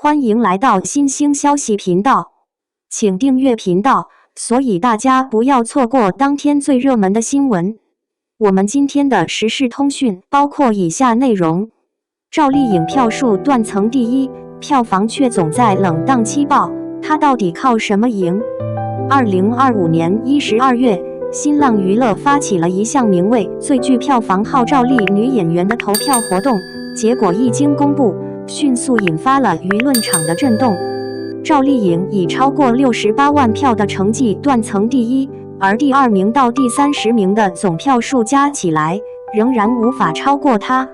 欢迎来到新兴消息频道，请订阅频道，所以大家不要错过当天最热门的新闻。我们今天的时事通讯包括以下内容：赵丽颖票数断层第一，票房却总在冷档期爆，她到底靠什么赢？2025年12月，新浪娱乐发起了一项名为“最具票房号召力女演员”的投票活动，结果一经公布，迅速引发了舆论场的震动。赵丽颖以超过68万票的成绩断层第一，而第2名到第30名的总票数加起来，仍然无法超过她。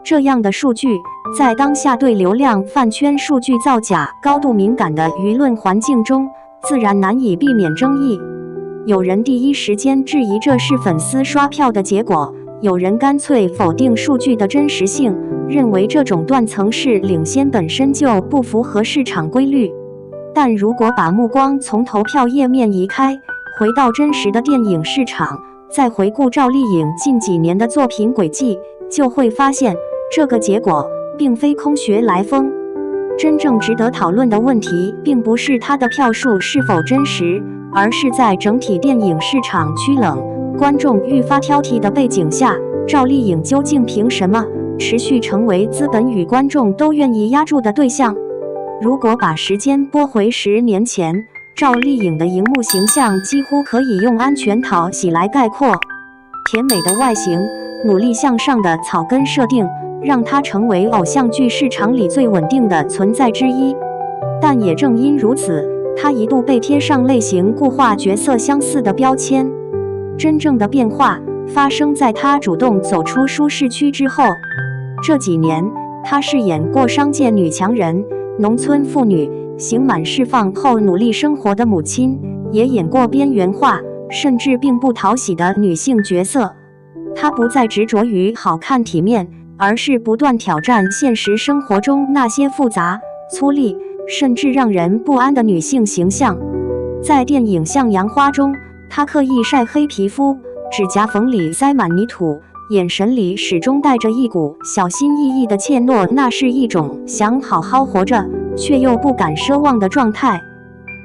这样的数据，在当下对流量饭圈数据造假高度敏感的舆论环境中，自然难以避免争议。有人第一时间质疑这是粉丝刷票的结果，有人干脆否定数据的真实性，认为这种断层式领先本身就不符合市场规律。但如果把目光从投票页面移开，回到真实的电影市场，再回顾赵丽颖近几年的作品轨迹，就会发现这个结果并非空穴来风。真正值得讨论的问题，并不是她的票数是否真实，而是在整体电影市场趋冷、观众愈发挑剔的背景下，赵丽颖究竟凭什么持续成为资本与观众都愿意压住的对象？如果把时间拨回10年前，赵丽颖的荧幕形象几乎可以用安全讨喜来概括。甜美的外形，努力向上的草根设定，让她成为偶像剧市场里最稳定的存在之一。但也正因如此，她一度被贴上类型固化、角色相似的标签。真正的变化发生在她主动走出舒适区之后。这几年，她饰演过商界女强人、农村妇女，刑满释放后努力生活的母亲，也演过边缘化甚至并不讨喜的女性角色。她不再执着于好看体面，而是不断挑战现实生活中那些复杂、粗粝甚至让人不安的女性形象。在电影《向阳花》中，她刻意晒黑皮肤，指甲缝里塞满泥土，眼神里始终带着一股小心翼翼的怯懦，那是一种想好好活着却又不敢奢望的状态。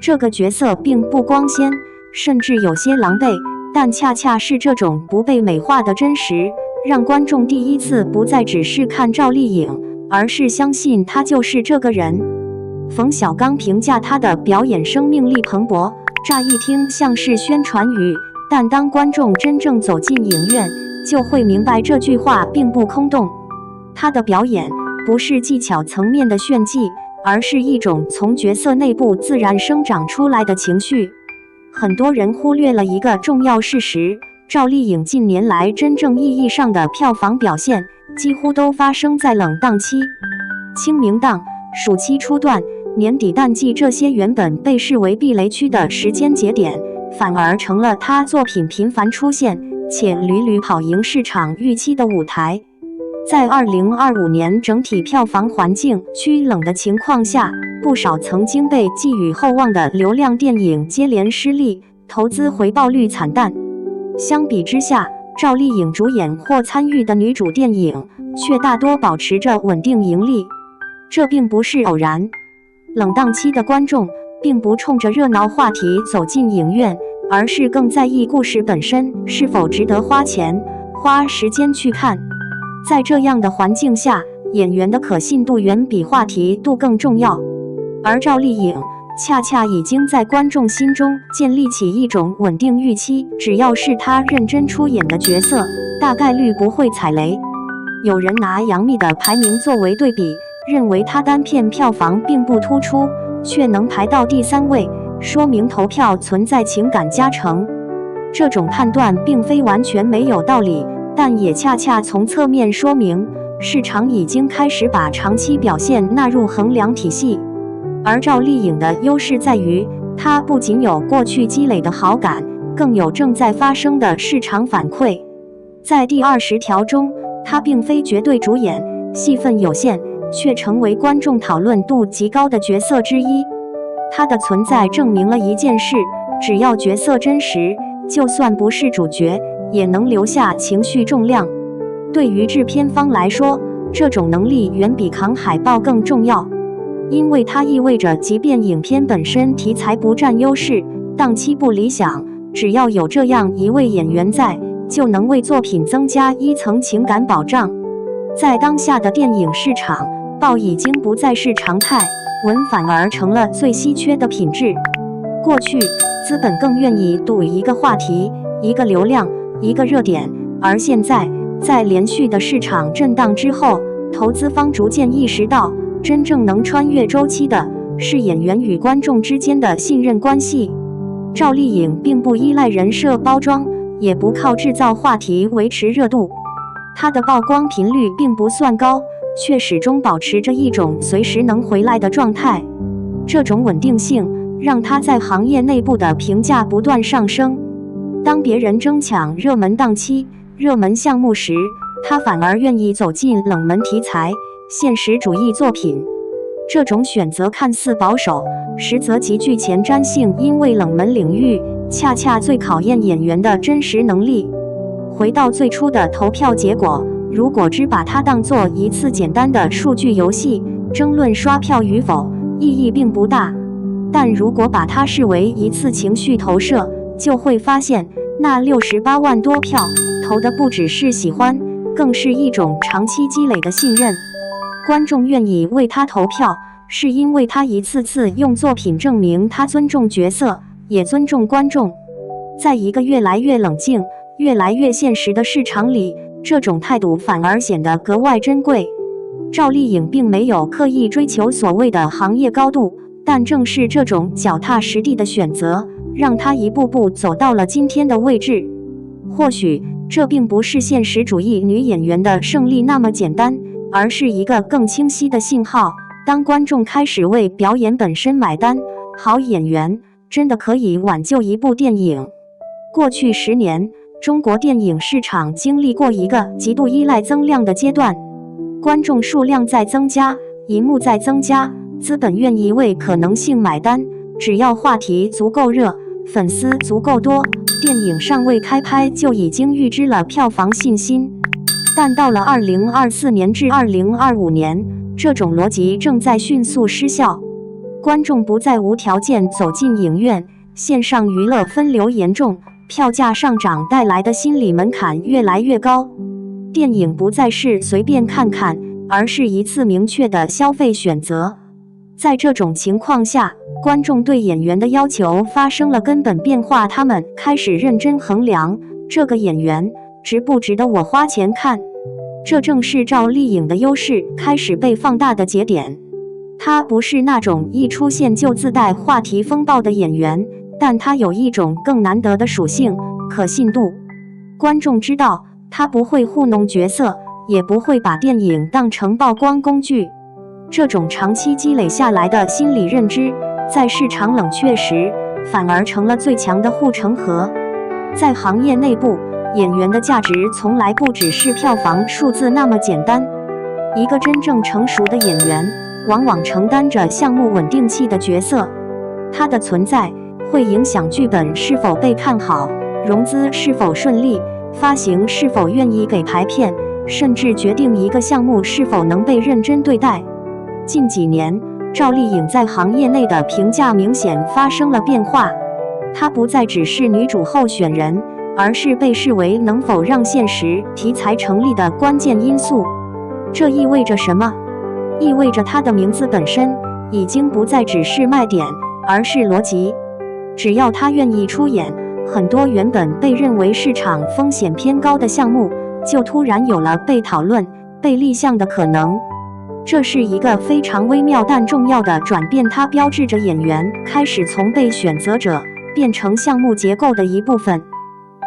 这个角色并不光鲜，甚至有些狼狈，但恰恰是这种不被美化的真实，让观众第一次不再只是看赵丽颖，而是相信她就是这个人。冯小刚评价她的表演生命力蓬勃，乍一听像是宣传语，但当观众真正走进影院，就会明白这句话并不空洞。她的表演不是技巧层面的炫技，而是一种从角色内部自然生长出来的情绪。很多人忽略了一个重要事实，赵丽颖近年来真正意义上的票房表现，几乎都发生在冷档期。清明档、暑期初段、年底淡季这些原本被视为避雷区的时间节点，反而成了她作品频繁出现且屡屡跑赢市场预期的舞台。在2025年整体票房环境趋冷的情况下，不少曾经被寄予厚望的流量电影接连失利，投资回报率惨淡。相比之下，赵丽颖主演或参与的女主电影却大多保持着稳定盈利。这并不是偶然。冷档期的观众并不冲着热闹话题走进影院，而是更在意故事本身是否值得花钱、花时间去看。在这样的环境下，演员的可信度远比话题度更重要。而赵丽颖恰恰已经在观众心中建立起一种稳定预期，只要是她认真出演的角色，大概率不会踩雷。有人拿杨幂的排名作为对比，认为她单片票房并不突出，却能排到第3位，说明投票存在情感加成。这种判断并非完全没有道理，但也恰恰从侧面说明市场已经开始把长期表现纳入衡量体系。而赵丽颖的优势在于，她不仅有过去积累的好感，更有正在发生的市场反馈。在第20条中，她并非绝对主演，戏份有限，却成为观众讨论度极高的角色之一。她的存在证明了一件事，只要角色真实，就算不是主角，也能留下情绪重量。对于制片方来说，这种能力远比扛海报更重要。因为它意味着即便影片本身题材不占优势，档期不理想，只要有这样一位演员在，就能为作品增加一层情感保障。在当下的电影市场，爆已经不再是常态，文反而成了最稀缺的品质。过去，资本更愿意赌一个话题、一个流量、一个热点，而现在，在连续的市场震荡之后，投资方逐渐意识到，真正能穿越周期的是演员与观众之间的信任关系。赵丽颖并不依赖人设包装，也不靠制造话题维持热度，她的曝光频率并不算高，却始终保持着一种随时能回来的状态。这种稳定性让她在行业内部的评价不断上升。当别人争抢热门档期、热门项目时，她反而愿意走进冷门题材、现实主义作品。这种选择看似保守，实则极具前瞻性，因为冷门领域恰恰最考验演员的真实能力。回到最初的投票结果，如果只把它当作一次简单的数据游戏，争论刷票与否，意义并不大。但如果把它视为一次情绪投射，就会发现那68万多票投的不只是喜欢，更是一种长期积累的信任。观众愿意为他投票，是因为他一次次用作品证明他尊重角色，也尊重观众。在一个越来越冷静、越来越现实的市场里，这种态度反而显得格外珍贵。赵丽颖并没有刻意追求所谓的行业高度，但正是这种脚踏实地的选择，让她一步步走到了今天的位置。或许这并不是现实主义女演员的胜利那么简单，而是一个更清晰的信号。当观众开始为表演本身买单，好演员真的可以挽救一部电影。过去10年，中国电影市场经历过一个极度依赖增量的阶段，观众数量在增加，银幕在增加，资本愿意为可能性买单，只要话题足够热，粉丝足够多，电影尚未开拍就已经预支了票房信心。但到了2024年至2025年，这种逻辑正在迅速失效。观众不再无条件走进影院，线上娱乐分流严重，票价上涨带来的心理门槛越来越高。电影不再是随便看看，而是一次明确的消费选择。在这种情况下，观众对演员的要求发生了根本变化，他们开始认真衡量这个演员值不值得我花钱看。这正是赵丽颖的优势开始被放大的节点。她不是那种一出现就自带话题风暴的演员，但她有一种更难得的属性——可信度。观众知道她不会糊弄角色，也不会把电影当成曝光工具。这种长期积累下来的心理认知，在市场冷却时反而成了最强的护城河。在行业内部，演员的价值从来不只是票房数字那么简单。一个真正成熟的演员，往往承担着项目稳定器的角色，他的存在会影响剧本是否被看好，融资是否顺利，发行是否愿意给排片，甚至决定一个项目是否能被认真对待。近几年，赵丽颖在行业内的评价明显发生了变化，她不再只是女主候选人，而是被视为能否让现实题材成立的关键因素。这意味着什么？意味着她的名字本身已经不再只是卖点，而是逻辑。只要她愿意出演，很多原本被认为市场风险偏高的项目，就突然有了被讨论、被立项的可能。这是一个非常微妙但重要的转变，它标志着演员开始从被选择者变成项目结构的一部分。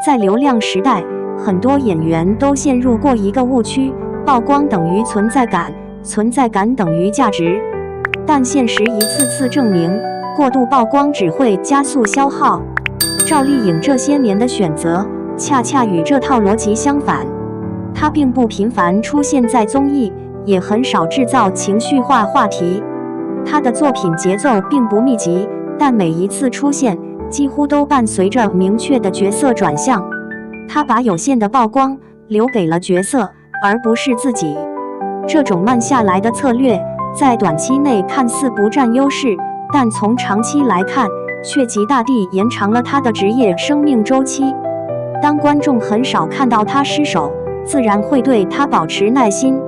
在流量时代，很多演员都陷入过一个误区：曝光等于存在感，存在感等于价值。但现实一次次证明，过度曝光只会加速消耗。赵丽颖这些年的选择，恰恰与这套逻辑相反。她并不频繁出现在综艺，也很少制造情绪化话题。她的作品节奏并不密集，但每一次出现几乎都伴随着明确的角色转向。她把有限的曝光留给了角色，而不是自己。这种慢下来的策略，在短期内看似不占优势，但从长期来看，却极大地延长了他的职业生命周期。当观众很少看到他失手，自然会对他保持耐心。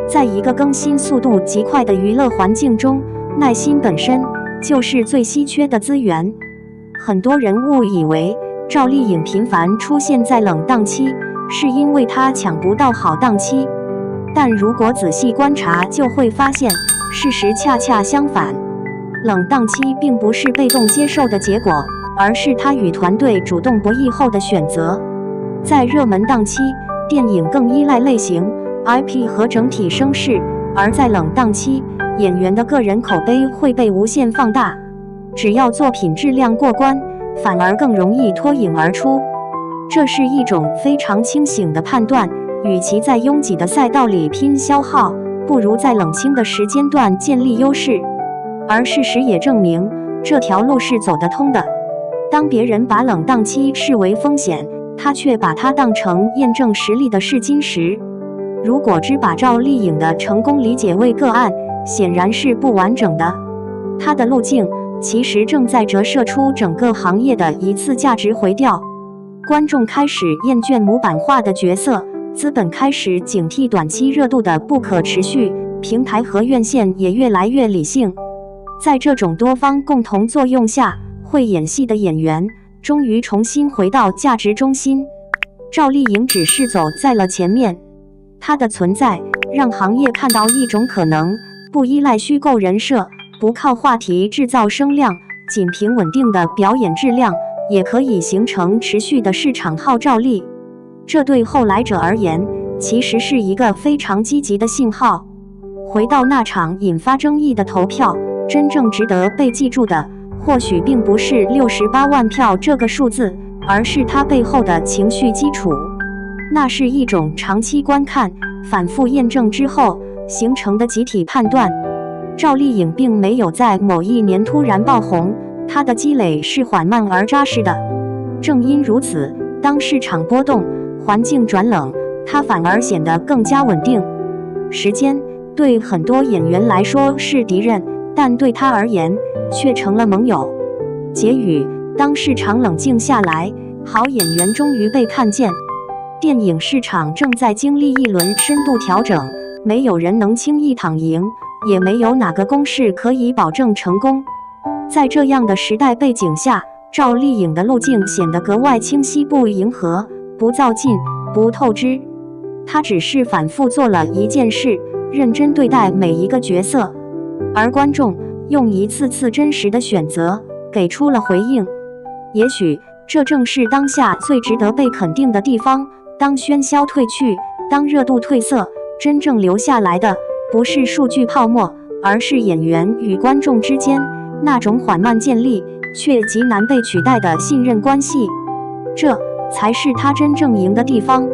在一个更新速度极快的娱乐环境中，耐心本身就是最稀缺的资源。很多人误以为赵丽颖频繁出现在冷档期，是因为她抢不到好档期。但如果仔细观察，就会发现，事实恰恰相反。冷档期并不是被动接受的结果，而是她与团队主动博弈后的选择。在热门档期，电影更依赖类型、IP 和整体声势，而在冷档期，演员的个人口碑会被无限放大。只要作品质量过关，反而更容易脱颖而出。这是一种非常清醒的判断，与其在拥挤的赛道里拼消耗，不如在冷清的时间段建立优势。而事实也证明，这条路是走得通的。当别人把冷档期视为风险，他却把它当成验证实力的试金石。如果只把赵丽颖的成功理解为个案，显然是不完整的。她的路径其实正在折射出整个行业的一次价值回调。观众开始厌倦模板化的角色，资本开始警惕短期热度的不可持续，平台和院线也越来越理性。在这种多方共同作用下，会演戏的演员终于重新回到价值中心。赵丽颖只是走在了前面，她的存在让行业看到一种可能：不依赖虚构人设，不靠话题制造声量，仅凭稳定的表演质量，也可以形成持续的市场号召力。这对后来者而言，其实是一个非常积极的信号。回到那场引发争议的投票，真正值得被记住的，或许并不是68万票这个数字，而是它背后的情绪基础。那是一种长期观看、反复验证之后形成的集体判断。赵丽颖并没有在某一年突然爆红，她的积累是缓慢而扎实的。正因如此，当市场波动、环境转冷，她反而显得更加稳定。时间对很多演员来说是敌人，但对她而言却成了盟友。结语：当市场冷静下来，好演员终于被看见。电影市场正在经历一轮深度调整，没有人能轻易躺赢，也没有哪个公式可以保证成功。在这样的时代背景下，赵丽颖的路径显得格外清晰，不迎合，不造进，不透支。她只是反复做了一件事，认真对待每一个角色，而观众用一次次真实的选择给出了回应。也许这正是当下最值得被肯定的地方。当喧嚣退去，当热度褪色，真正留下来的不是数据泡沫，而是演员与观众之间那种缓慢建立却极难被取代的信任关系。这才是他真正赢的地方。